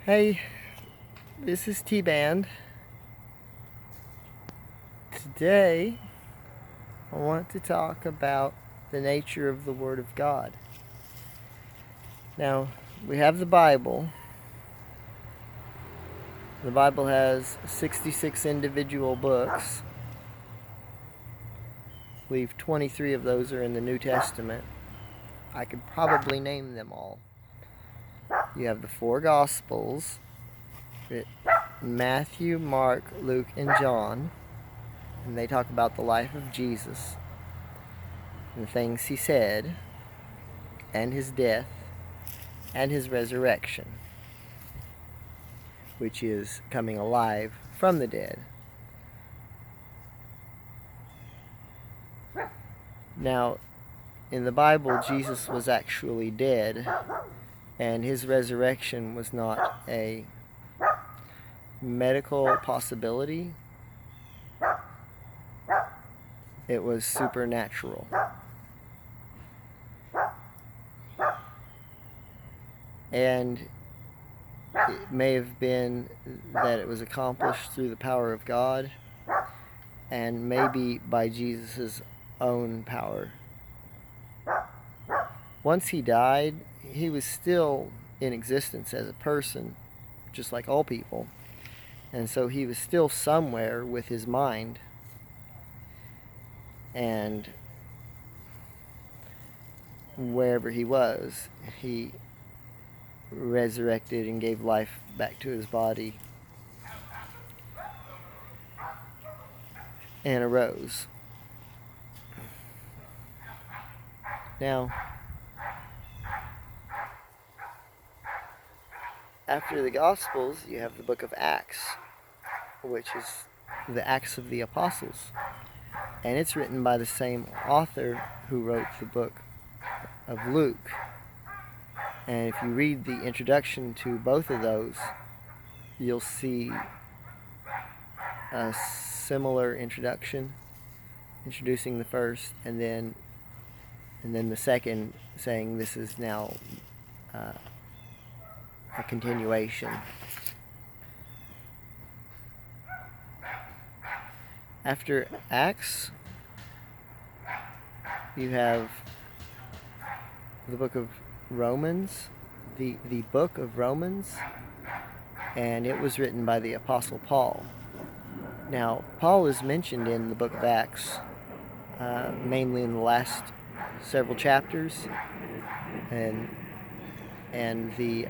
Hey, this is T-Band. Today, I want to talk about the nature of the Word of God. Now, we have the Bible. The Bible has 66 individual books. I believe 23 of those are in the New Testament. I could probably name them all. You have the four Gospels: Matthew, Mark, Luke, and John. And they talk about the life of Jesus, the things he said, and his death, and his resurrection, which is coming alive from the dead. Now, in the Bible, Jesus was actually dead, and his resurrection was not a medical possibility. It was supernatural. And it may have been that it was accomplished through the power of God, and maybe by Jesus' own power. Once he died, he was still in existence as a person, just like all people. And so he was still somewhere with his mind. And wherever he was, he resurrected and gave life back to his body and arose. Now, after the Gospels, you have the book of Acts, which is the Acts of the Apostles. And it's written by the same author who wrote the book of Luke. And if you read the introduction to both of those, you'll see a similar introduction, introducing the first, and then the second, saying this is now a continuation. After Acts, you have the book of Romans, the book of Romans, and it was written by the Apostle Paul. Now, Paul is mentioned in the book of Acts, mainly in the last several chapters, and the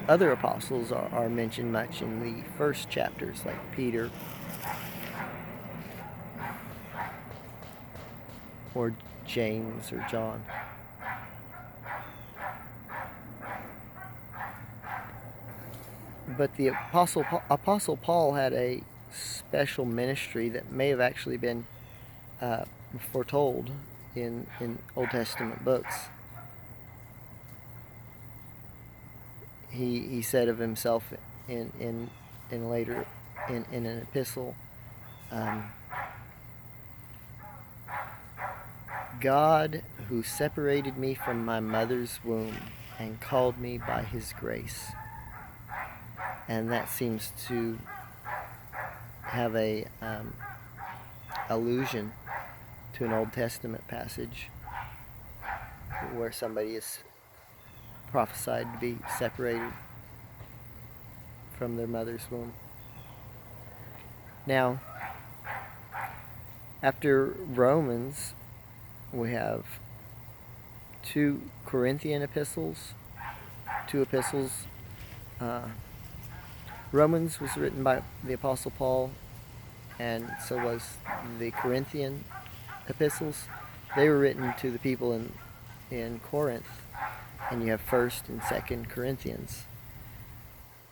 other apostles are mentioned much in the first chapters, like Peter or James or John. But the Apostle Paul had a special ministry that may have actually been foretold in Old Testament books. He said of himself in later in an epistle, God who separated me from my mother's womb and called me by his grace. And that seems to have a allusion to an Old Testament passage where somebody is prophesied to be separated from their mother's womb. Now, after Romans, we have two Corinthian epistles, two epistles. Romans was written by the Apostle Paul, and so was the Corinthian epistles. They were written to the people in Corinth, and you have 1st and 2nd Corinthians.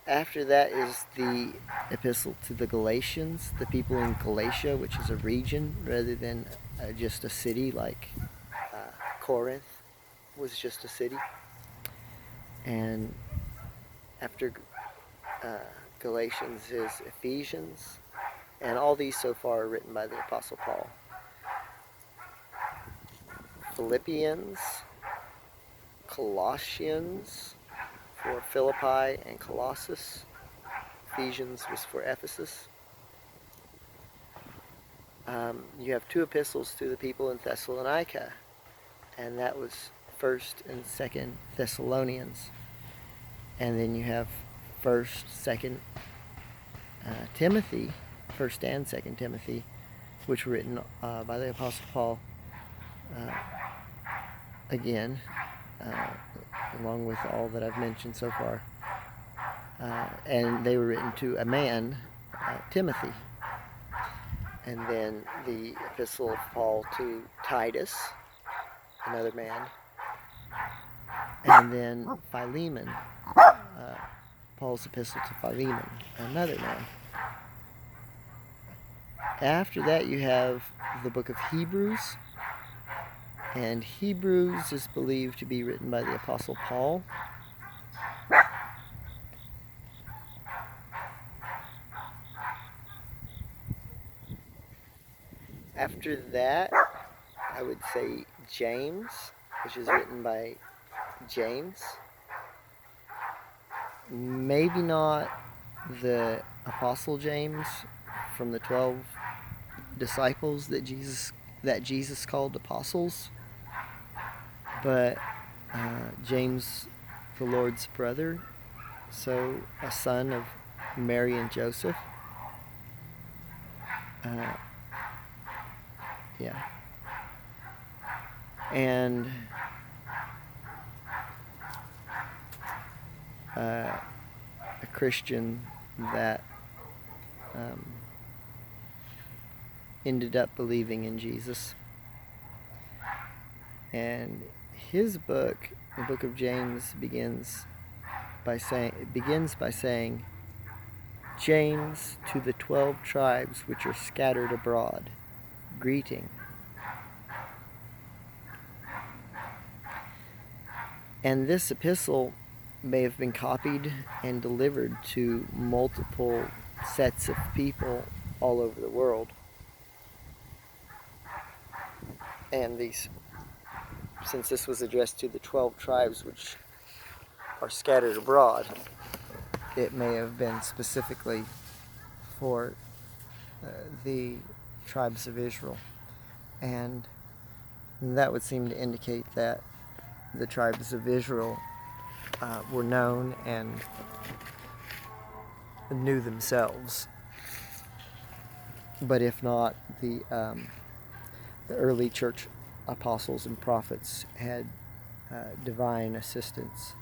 After that is the epistle to the Galatians, the people in Galatia, which is a region rather than just a city like Corinth was just a city. And after Galatians is Ephesians, and all these so far are written by the Apostle Paul. Philippians, Colossians, for Philippi and Colossus. Ephesians was for Ephesus. You have 2 epistles to the people in Thessalonica, and that was 1st and 2nd Thessalonians. And then you have 1st, 2nd Timothy, 1st and 2nd Timothy, which were written by the Apostle Paul again, along with all that I've mentioned so far. And they were written to a man, Timothy. And then the Epistle of Paul to Titus, another man. And then Philemon, Paul's Epistle to Philemon, another man. After that you have the book of Hebrews. And Hebrews is believed to be written by the Apostle Paul. After that, I would say James, which is written by James. Maybe not the Apostle James from the 12 disciples that Jesus called apostles, but James, the Lord's brother, so a son of Mary and Joseph. And a Christian that ended up believing in Jesus. And his book, the book of James, begins by saying, James, to the 12 tribes which are scattered abroad, greeting. And this epistle may have been copied and delivered to multiple sets of people all over the world. And since this was addressed to the 12 tribes which are scattered abroad, it may have been specifically for the tribes of Israel. And that would seem to indicate that the tribes of Israel were known and knew themselves. But if not, the early church apostles and prophets had divine assistance,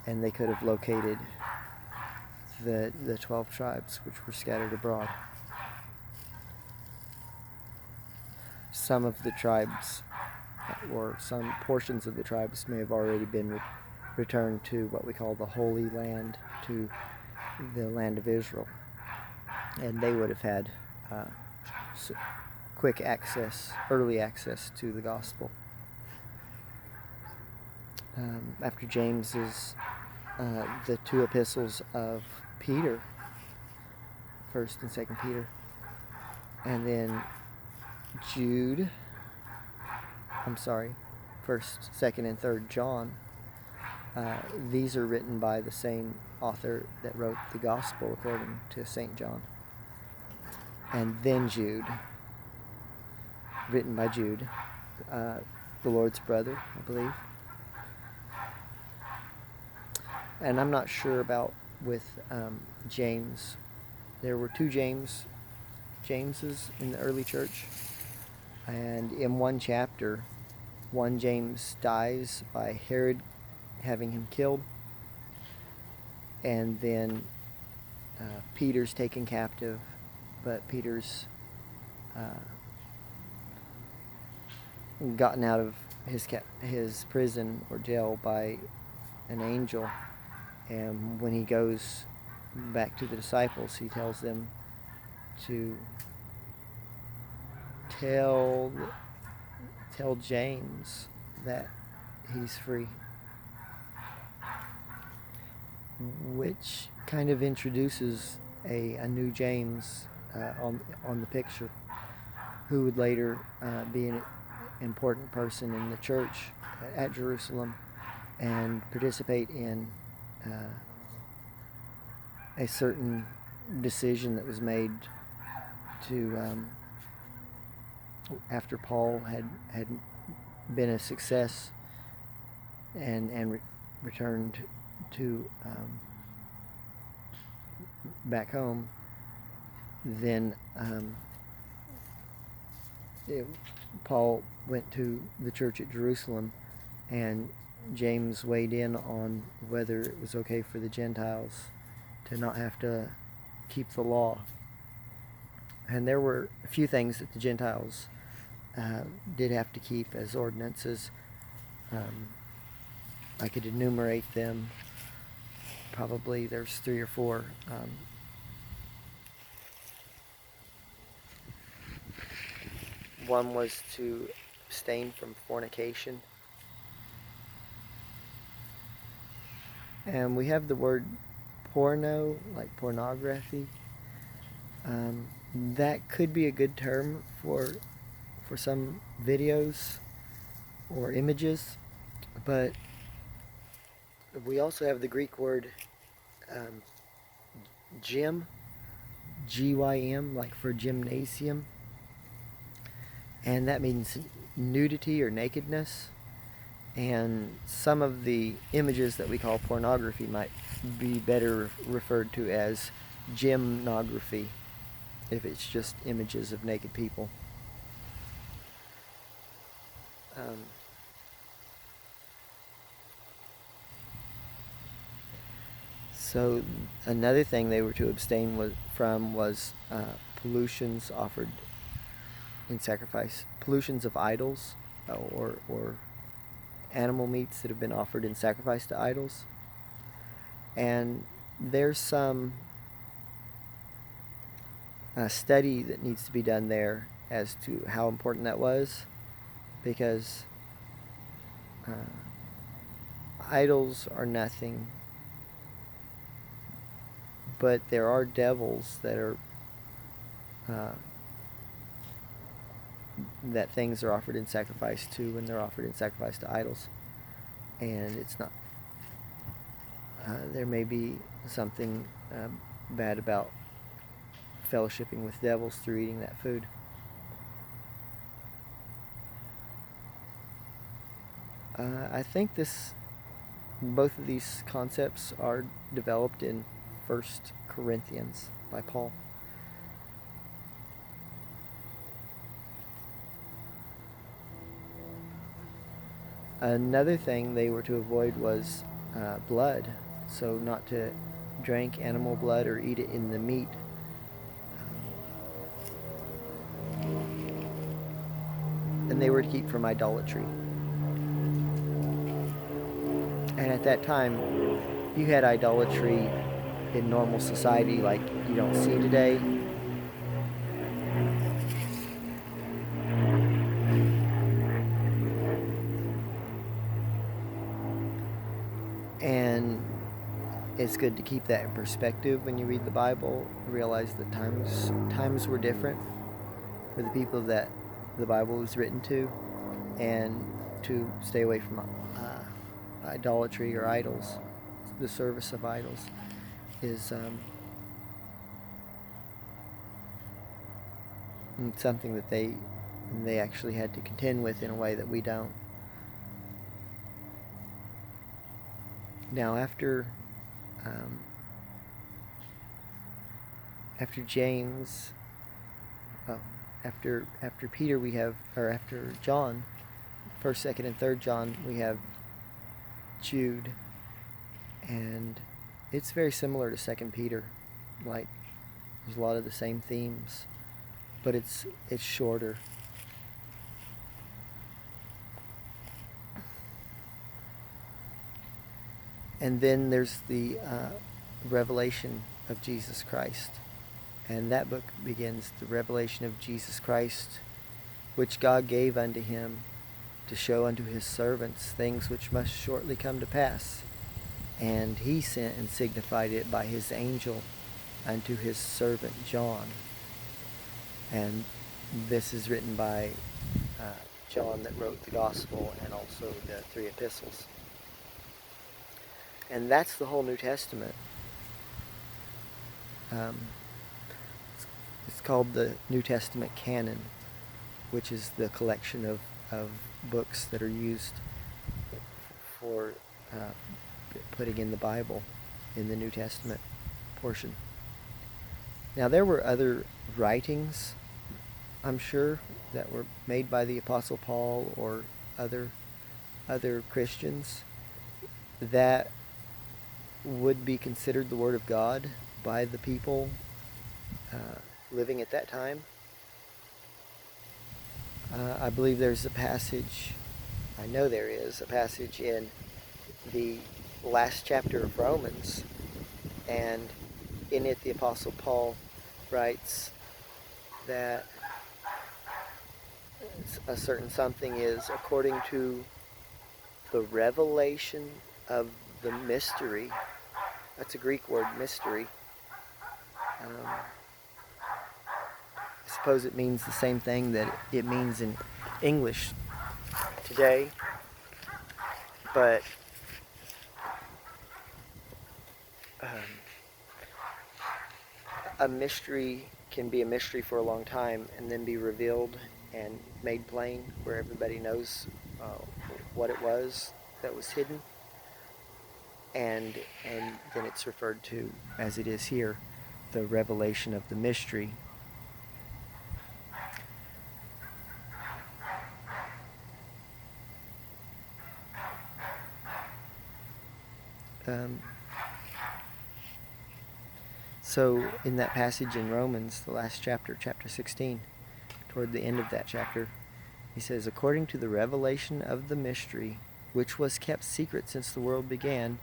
and they could have located the 12 tribes which were scattered abroad. Some of the tribes, or some portions of the tribes, may have already been returned to what we call the Holy Land, to the land of Israel, and they would have had quick access, early access to the gospel. After James is the 2 epistles of Peter, 1st and 2nd Peter, and then Jude, 1st, 2nd, and 3rd John. These are written by the same author that wrote the Gospel according to St. John. And then Jude, written by Jude, the Lord's brother, I believe. And I'm not sure about with James. There were 2 Jameses in the early church. And in one chapter, one James dies by Herod having him killed. And then Peter's taken captive, but Peter's gotten out of his prison or jail by an angel. And when he goes back to the disciples, he tells them to tell James that he's free, which kind of introduces a new James on the picture, who would later be an important person in the church at Jerusalem and participate in a certain decision that was made to after Paul had been a success and returned to back home, then Paul went to the church at Jerusalem, and James weighed in on whether it was okay for the Gentiles to not have to keep the law. And there were a few things that the Gentiles did have to keep as ordinances. I could enumerate them. Probably there's 3 or 4. One was to abstain from fornication. And we have the word porno, like pornography. That could be a good term for some videos or images, but we also have the Greek word gym, G-Y-M, like for gymnasium, and that means nudity or nakedness. And some of the images that we call pornography might be better referred to as gymnography, if it's just images of naked people. So another thing they were to abstain from was pollutions offered in sacrifice, pollutions of idols, or animal meats that have been offered in sacrifice to idols. And there's some study that needs to be done there as to how important that was, because idols are nothing, but there are devils that are that things are offered in sacrifice to when they're offered in sacrifice to idols. And it's not, there may be something bad about fellowshipping with devils through eating that food. I think both of these concepts are developed in 1 Corinthians by Paul. Another thing they were to avoid was blood, so not to drink animal blood or eat it in the meat. And they were to keep from idolatry. And at that time, you had idolatry in normal society like you don't see today. And it's good to keep that in perspective when you read the Bible. Realize that times were different for the people that the Bible was written to, and to stay away from idolatry or idols. The service of idols is something that they actually had to contend with in a way that we don't. Now, after James, after Peter, we have, or after John, 1st, 2nd, and 3rd John, we have Jude, and it's very similar to 2nd Peter. Like, there's a lot of the same themes, but it's shorter. And then there's the revelation of Jesus Christ. And that book begins, the revelation of Jesus Christ, which God gave unto him to show unto his servants things which must shortly come to pass. And he sent and signified it by his angel unto his servant John. And this is written by John that wrote the gospel and also the 3 epistles. And that's the whole New Testament. It's called the New Testament Canon, which is the collection of books that are used for putting in the Bible in the New Testament portion. Now, there were other writings, I'm sure, that were made by the Apostle Paul or other Christians that would be considered the Word of God by the people living at that time. I believe there's a passage, I know there is a passage in the last chapter of Romans, and in it the Apostle Paul writes that a certain something is according to the revelation of the mystery. That's a Greek word, mystery. I suppose it means the same thing that it means in English today, but a mystery can be a mystery for a long time and then be revealed and made plain where everybody knows what it was that was hidden, and then it's referred to, as it is here, the revelation of the mystery. So in that passage in Romans, the last chapter, chapter 16, toward the end of that chapter, he says, according to the revelation of the mystery, which was kept secret since the world began,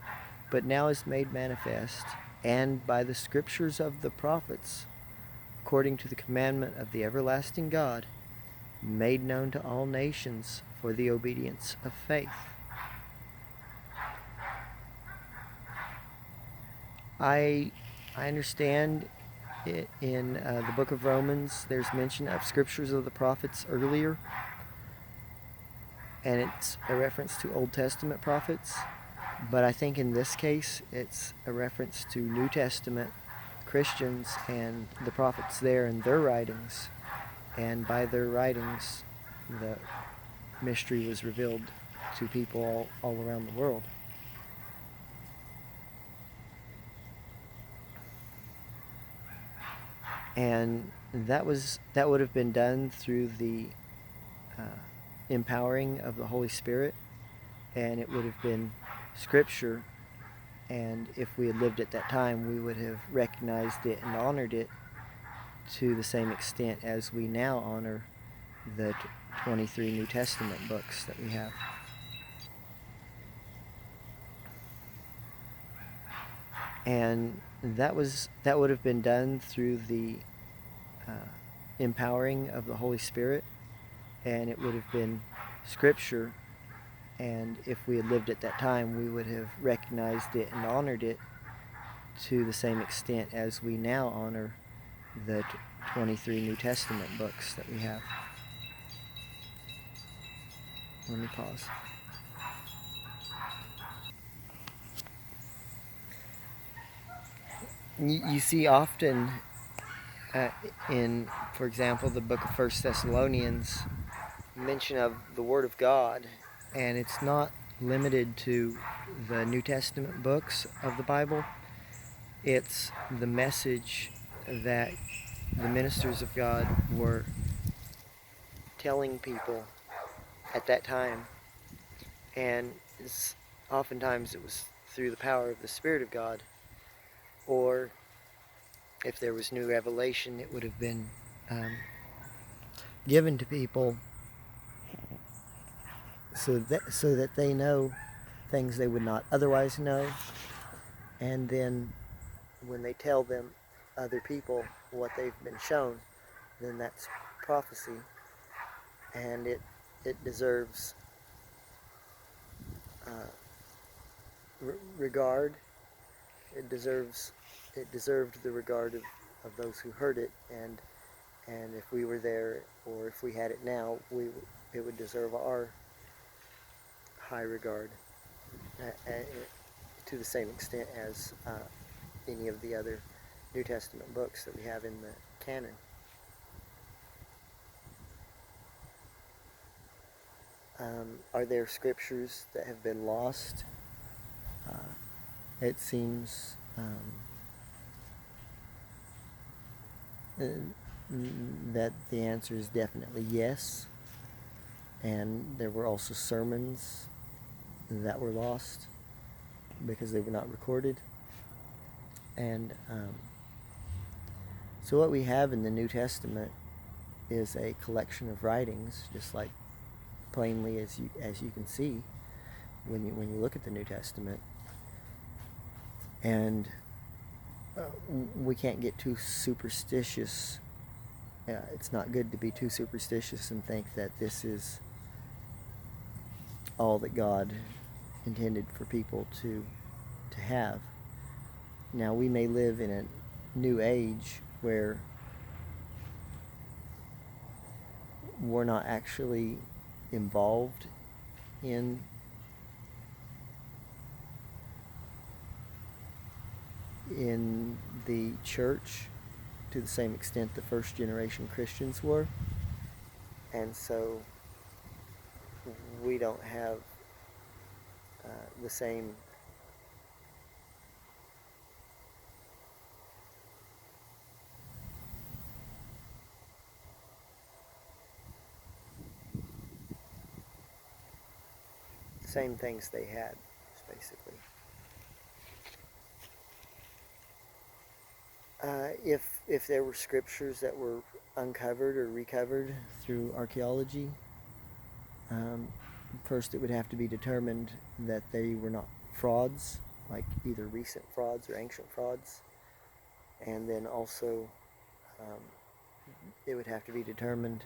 but now is made manifest, and by the scriptures of the prophets, according to the commandment of the everlasting God, made known to all nations for the obedience of faith. I understand in the book of Romans there's mention of scriptures of the prophets earlier, and it's a reference to Old Testament prophets, but I think in this case it's a reference to New Testament Christians and the prophets there and their writings, and by their writings the mystery was revealed to people all around the world. And that would have been done through the empowering of the Holy Spirit, and it would have been Scripture, and if we had lived at that time, we would have recognized it and honored it to the same extent as we now honor the 23 New Testament books that we have. And that would have been done through the empowering of the Holy Spirit, and it would have been Scripture, and if we had lived at that time, we would have recognized it and honored it to the same extent as we now honor the 23 New Testament books that we have. Let me pause. You see often in, for example, the book of 1 Thessalonians, mention of the Word of God, and it's not limited to the New Testament books of the Bible. It's the message that the ministers of God were telling people at that time, and oftentimes it was through the power of the Spirit of God, or if there was new revelation, it would have been given to people so that they know things they would not otherwise know, and then when they tell them other people what they've been shown, then that's prophecy, and it deserves regard. It deserved the regard of those who heard it, and if we were there, or if we had it now, it would deserve our high regard. It's to the same extent as any of the other New Testament books that we have in the canon. Are there scriptures that have been lost? It seems that the answer is definitely yes. And there were also sermons that were lost because they were not recorded. And so what we have in the New Testament is a collection of writings, just like plainly as you can see when you look at the New Testament. And we can't get too superstitious. It's not good to be too superstitious and think that this is all that God intended for people to have. Now, we may live in a new age where we're not actually involved in the church to the same extent the first generation Christians were, and so we don't have the same things they had, basically. If there were scriptures that were uncovered or recovered through archaeology, first it would have to be determined that they were not frauds, like either recent frauds or ancient frauds, and then also it would have to be determined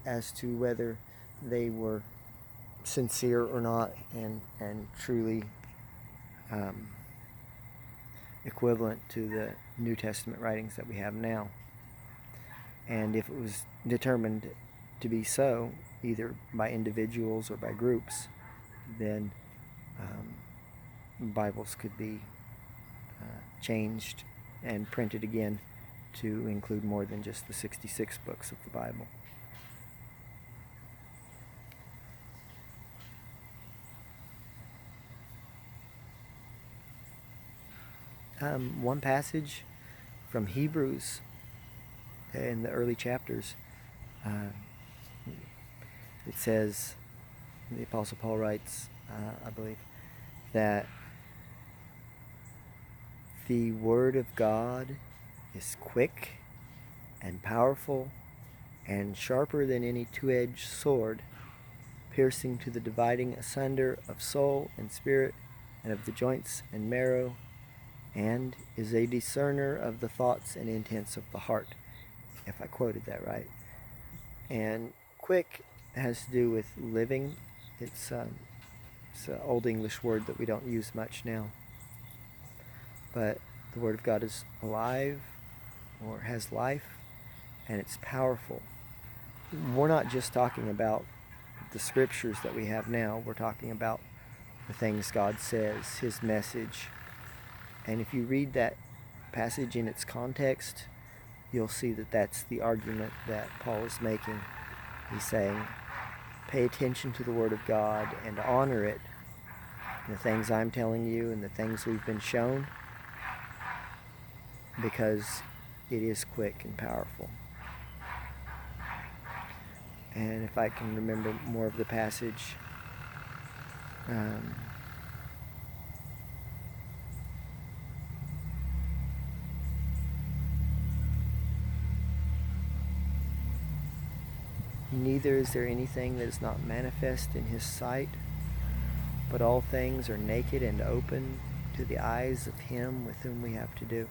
as to whether they were sincere or not, and truly equivalent to the New Testament writings that we have now. And if it was determined to be so, either by individuals or by groups, then Bibles could be changed and printed again to include more than just the 66 books of the Bible. One passage from Hebrews in the early chapters, it says, the Apostle Paul writes, I believe, that the Word of God is quick and powerful and sharper than any two-edged sword, piercing to the dividing asunder of soul and spirit and of the joints and marrow, and is a discerner of the thoughts and intents of the heart, if I quoted that right. And quick has to do with living. It's an old English word that we don't use much now. But the Word of God is alive, or has life, and it's powerful. We're not just talking about the scriptures that we have now. We're talking about the things God says, His message. And if you read that passage in its context, you'll see that that's the argument that Paul is making. He's saying, pay attention to the Word of God and honor it. The things I'm telling you and the things we've been shown, because it is quick and powerful. And if I can remember more of the passage, neither is there anything that is not manifest in His sight, but all things are naked and open to the eyes of Him with whom we have to do.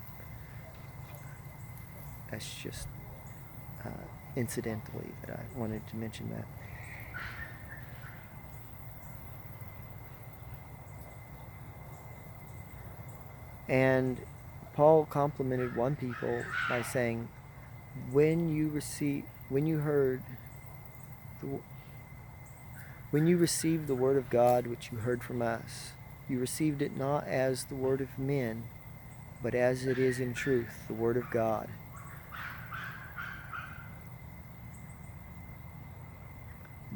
That's just incidentally that I wanted to mention that. And Paul complimented one people by saying, when you received the word of God which you heard from us, You received it not as the word of men, but as it is in truth, the word of God.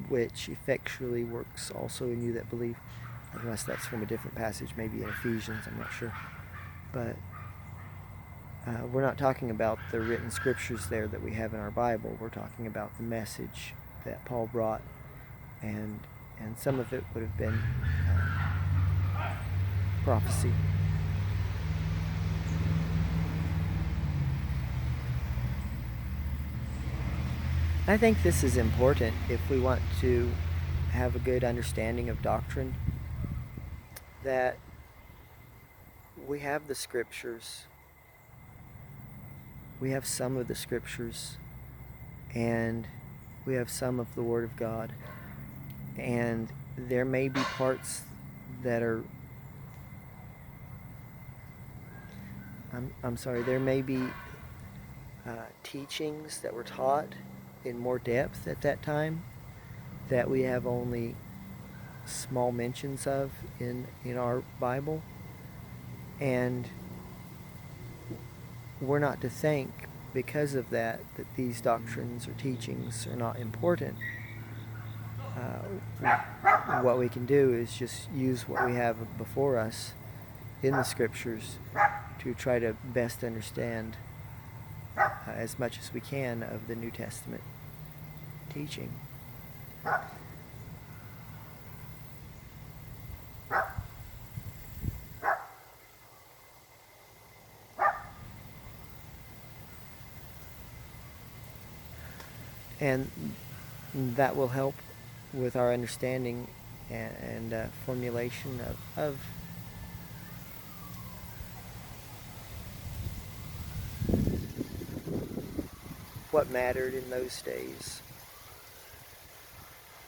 Which effectually works also in you that believe. Unless that's from a different passage, maybe in Ephesians, I'm not sure. But we're not talking about the written scriptures there that we have in our Bible. We're talking about the message that Paul brought, and some of it would have been prophecy. I think this is important if we want to have a good understanding of doctrine, that we have the scriptures. We have some of the scriptures, and we have some of the Word of God. And there may be parts that are, there may be teachings that were taught in more depth at that time that we have only small mentions of in our Bible. And we're not to think because of that these doctrines or teachings are not important. What we can do is just use what we have before us in the scriptures to try to best understand as much as we can of the New Testament teaching. And that will help with our understanding and formulation of what mattered in those days.